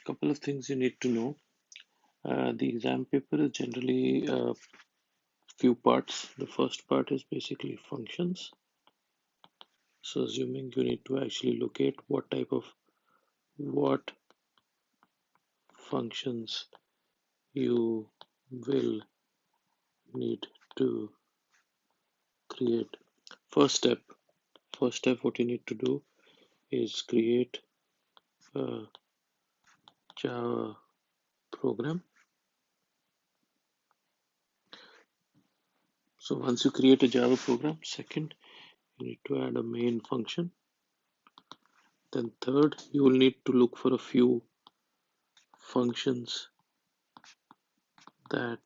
Couple of things you need to know. The exam paper is generally a few parts. The first part is basically functions. So assuming you need to actually locate what functions you will need to create. First step, what you need to do is create a Java program. So once you create a Java program, second, you need to add a main function. Then third, you will need to look for a few functions that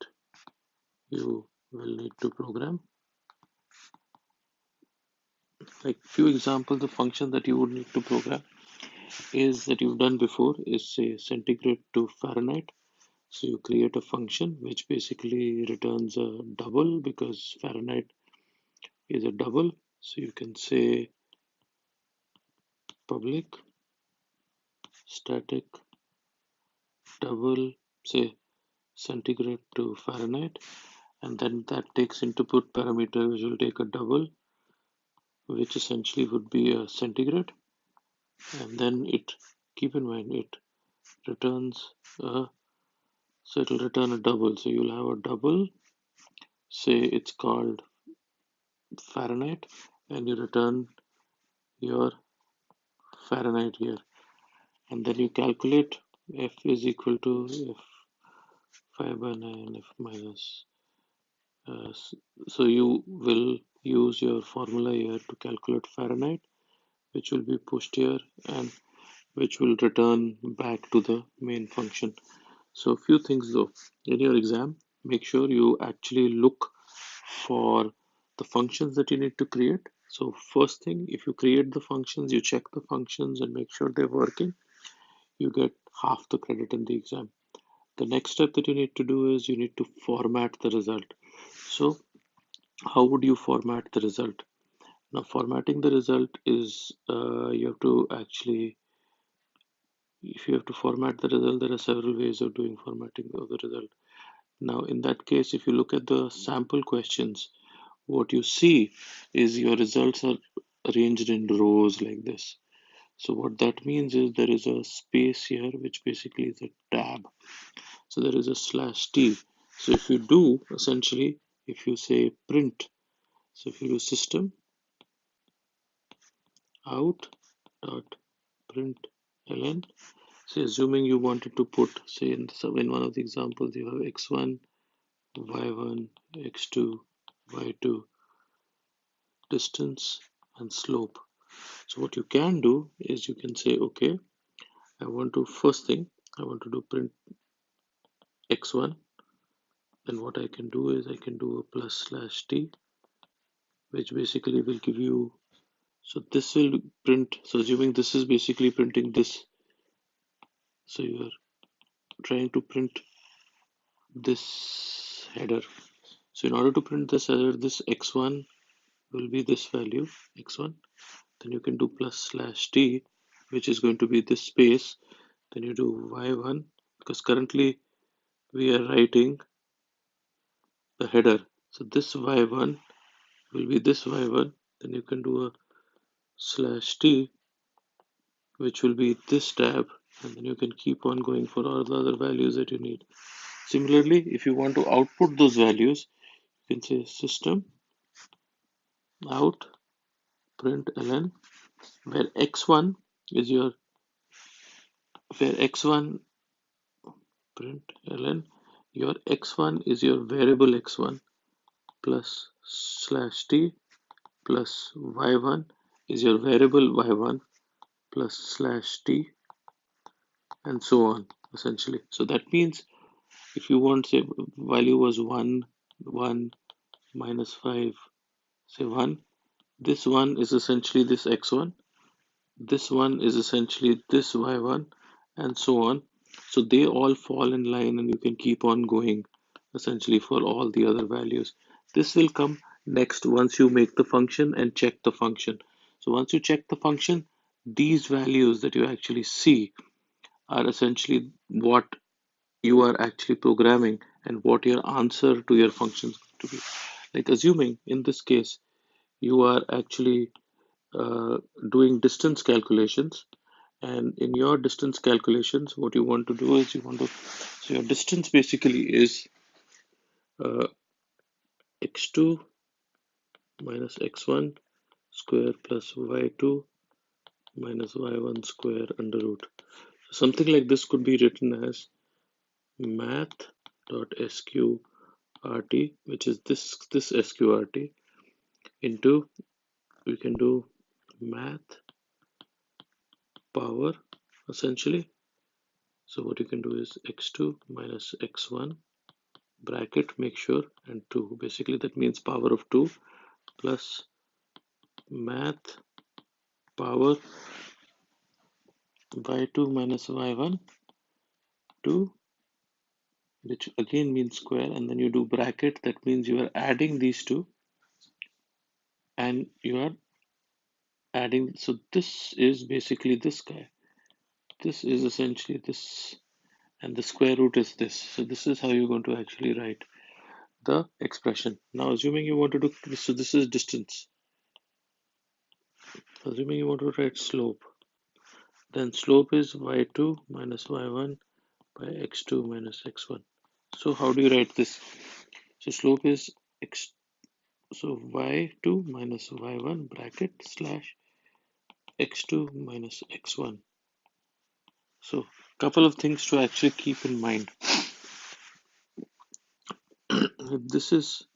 you will need to program. Like few examples of functions that you would need to program is that you've done before is say centigrade to Fahrenheit. So you create a function which basically returns a double because Fahrenheit is a double. So you can say public static double, say centigrade to Fahrenheit, and then that takes input parameter which will take a double, which essentially would be a centigrade, and then it, keep in mind, it returns a, so it will return a double. So you'll have a double, say it's called Fahrenheit, and you return your Fahrenheit here, and then you calculate F is equal to F 5 by 9 F minus. So you will use your formula here to calculate Fahrenheit, which will be pushed here and which will return back to the main function. So a few things though, in your exam, make sure you actually look for the functions that you need to create. So first thing, if you create the functions, you check the functions and make sure they're working, you get half the credit in the exam. The next step that you need to do is you need to format the result. So how would you format the result? Now formatting the result is you have to actually, if you have to format the result, there are several ways of doing formatting of the result. Now in that case, if you look at the sample questions, what you see is your results are arranged in rows like this. So what that means is there is a space here which basically is a tab. So there is a slash t. So if you do essentially, if you say print, so if you do system out dot println, say assuming you wanted to put, say in one of the examples you have x1, y1, x2, y2, distance and slope. So what you can do is you can say, okay, I want to, first thing I want to do print x1. Then what I can do is I can do a plus slash t, which basically will give you, so this will print, so assuming this is basically printing this, so you are trying to print this header. So in order to print this header, this x1 will be this value, x1. Then you can do plus slash t, which is going to be this space. Then you do y1, because currently we are writing the header. So this y1 will be this y1. Then you can do a slash t, which will be this tab. And then you can keep on going for all the other values that you need. Similarly, if you want to output those values, you can say system out println, where x1 is your, where x1 println, your x1 is your variable x1 plus slash t plus y1 is your variable y1 plus slash t and so on essentially. So that means if you want, say value was 1, 1 minus 5, say 1, this one is essentially this x1, this one is essentially this y1 and so on. So they all fall in line and you can keep on going essentially for all the other values. This will come next once you make the function and check the function. So once you check the function, these values that you actually see are essentially what you are actually programming and what your answer to your function is going to be. Like assuming in this case you are actually doing distance calculations, and in your distance calculations what you want to do is so your distance basically is uh, x2 minus x1 square plus y2 minus y1 square under root. So something like this could be written as math.sqrt, which is this sqrt, into, we can do math power essentially. So what you can do is x2 minus x1 bracket, make sure, and 2. Basically that means power of 2 plus math power y2 minus y1 2, which again means square, and then you do bracket. That means you are adding these two, and you are adding. So this is basically this guy. This is essentially this, and the square root is this. So this is how you're going to actually write the expression. Now, assuming you want to do this, so this is distance. Assuming you want to write slope, then slope is y2 minus y1 by x2 minus x1. So how do you write this? So slope is x, so y2 minus y1 bracket slash x2 minus x1. So couple of things to actually keep in mind. This is,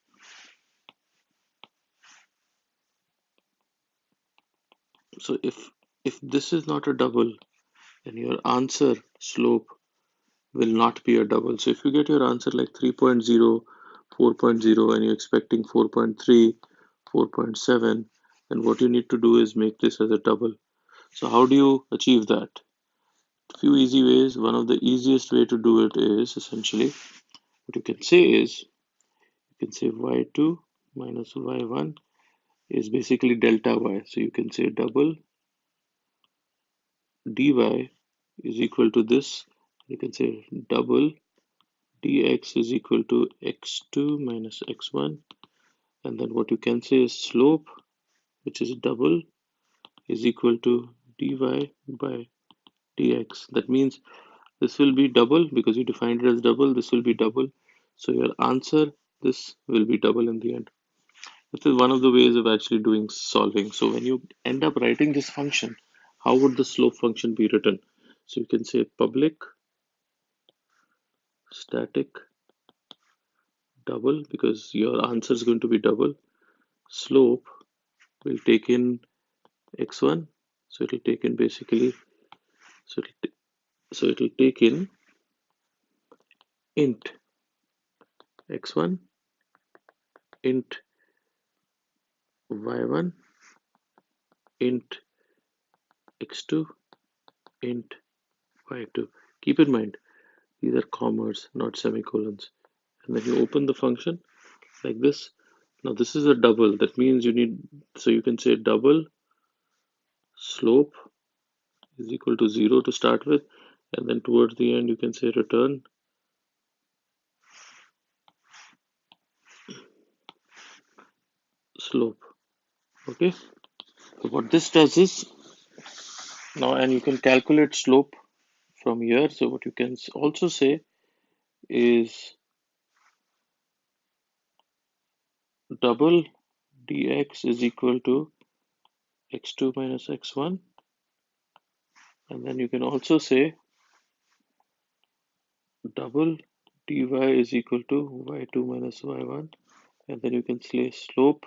so if this is not a double, then your answer slope will not be a double. So if you get your answer like 3.0, 4.0, and you're expecting 4.3, 4.7, then what you need to do is make this as a double. So how do you achieve that? A few easy ways. One of the easiest way to do it is essentially, what you can say is, you can say y2 minus y1 is basically delta y. So you can say double dy is equal to this. You can say double dx is equal to x2 minus x1, and then what you can say is slope, which is double, is equal to dy by dx. That means this will be double because you defined it as double. This will be double. So your answer, this will be double in the end. This is one of the ways of actually doing solving. So when you end up writing this function, how would the slope function be written? So you can say public static double, because your answer is going to be double. Slope will take in x1, so it'll take in basically, so it'll take in int x1, int y1, int x2, int y2. Keep in mind these are commas, not semicolons. And then you open the function like this. Now this is a double. That means you need, so you can say double slope is equal to 0 to start with, and then towards the end you can say return slope. Okay. So what this does is, now, and you can calculate slope from here. So what you can also say is double dx is equal to x2 minus x1, and then you can also say double dy is equal to y2 minus y1, and then you can say slope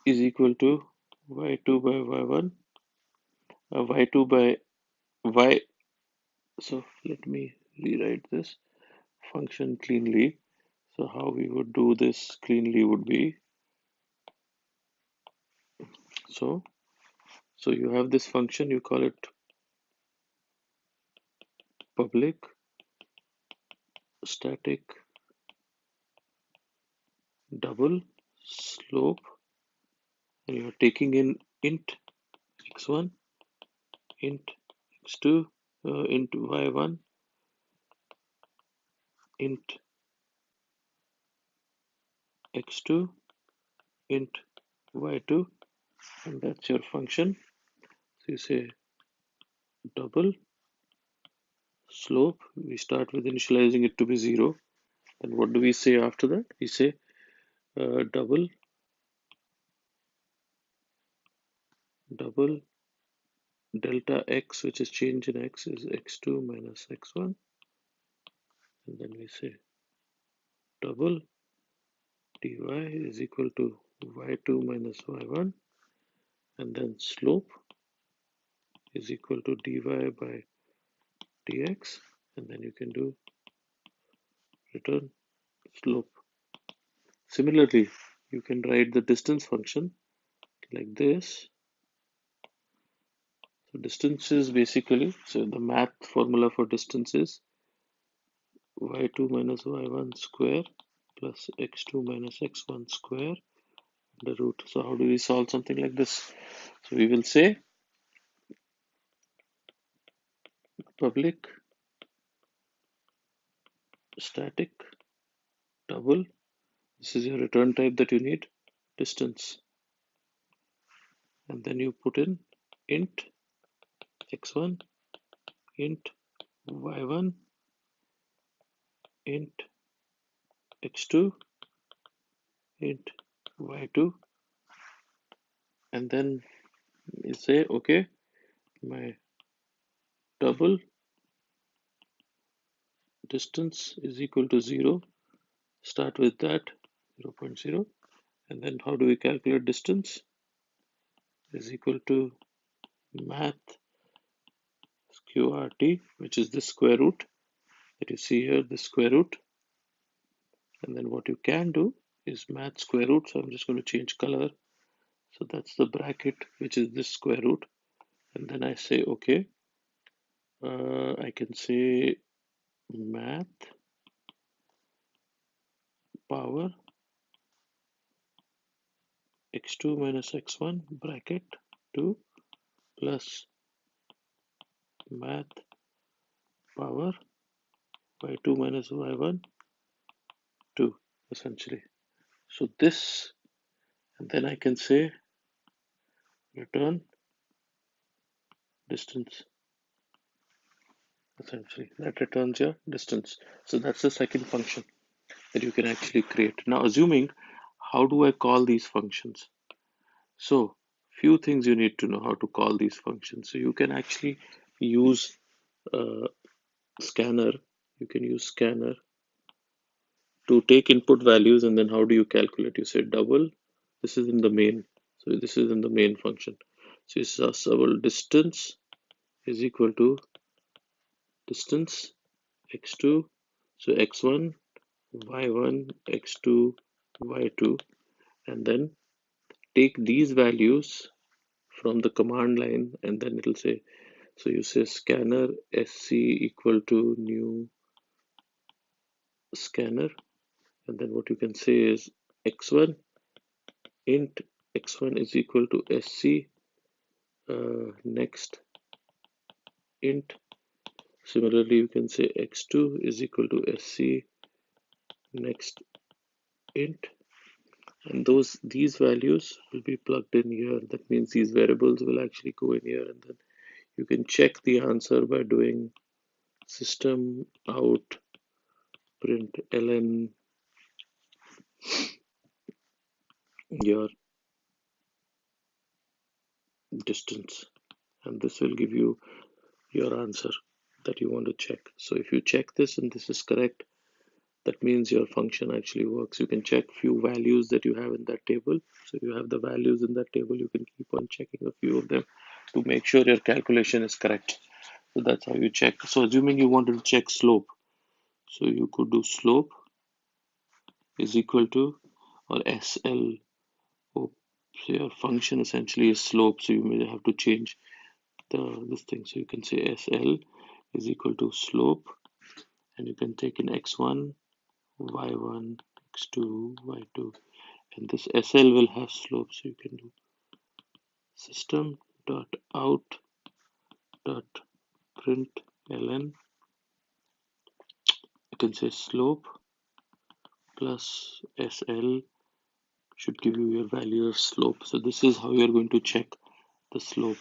is equal to y2 by y1, y2 by y. So let me rewrite this function cleanly. So how we would do this cleanly would be, so you have this function, you call it public static double slope, and you're taking in int x1, int x2, int y1, int x2, int y2, and that's your function. So you say double slope. We start with initializing it to be 0. Then what do we say after that? We say double delta x, which is change in x, is x2 minus x1. And then we say double dy is equal to y2 minus y1. And then slope is equal to dy by dx. And then you can do return slope. Similarly, you can write the distance function like this. So distance is basically, so the math formula for distance is y2 minus y1 square plus x2 minus x1 square the root. So how do we solve something like this? So we will say public static double. This is your return type that you need, distance. And then you put in int x1, int y1, int x2, int y2, and then you say, okay, my double distance is equal to 0. Start with that 0.0. And then how do we calculate distance? Is equal to math qrt, which is the square root that you see here, the square root. And then what you can do is math square root. So I'm just going to change color. So that's the bracket, which is this square root. And then I say, okay, I can say math power x2 minus x1 bracket 2 plus math power y2 minus y1 2 essentially. So this, and then I can say return distance. Essentially, that returns your distance. So that's the second function that you can actually create. Now, assuming, how do I call these functions? So, few things you need to know how to call these functions. So you can actually use scanner. You can use scanner to take input values, and then how do you calculate? You say double. This is in the main. So this is in the main function. So it's double distance is equal to distance x2. So x1 y1 x2 y2, and then take these values from the command line, and then it'll say, so you say scanner sc equal to new scanner, and then what you can say is x1 int x1 is equal to sc next int. Similarly, you can say x2 is equal to sc next int, and these values will be plugged in here. That means these variables will actually go in here, and then you can check the answer by doing system out println your distance, and this will give you your answer that you want to check. So if you check this and this is correct, that means your function actually works. You can check few values that you have in that table. So you have the values in that table, you can keep on checking a few of them to make sure your calculation is correct. So that's how you check. So assuming you wanted to check slope, so you could do slope is equal to, or SL, so your function essentially is slope, so you may have to change this thing. So you can say SL is equal to slope, and you can take in x1, y1, x2, y2, and this SL will have slope. So you can do system dot out dot print ln, you can say slope plus SL should give you your value of slope. So this is how you're going to check the slope.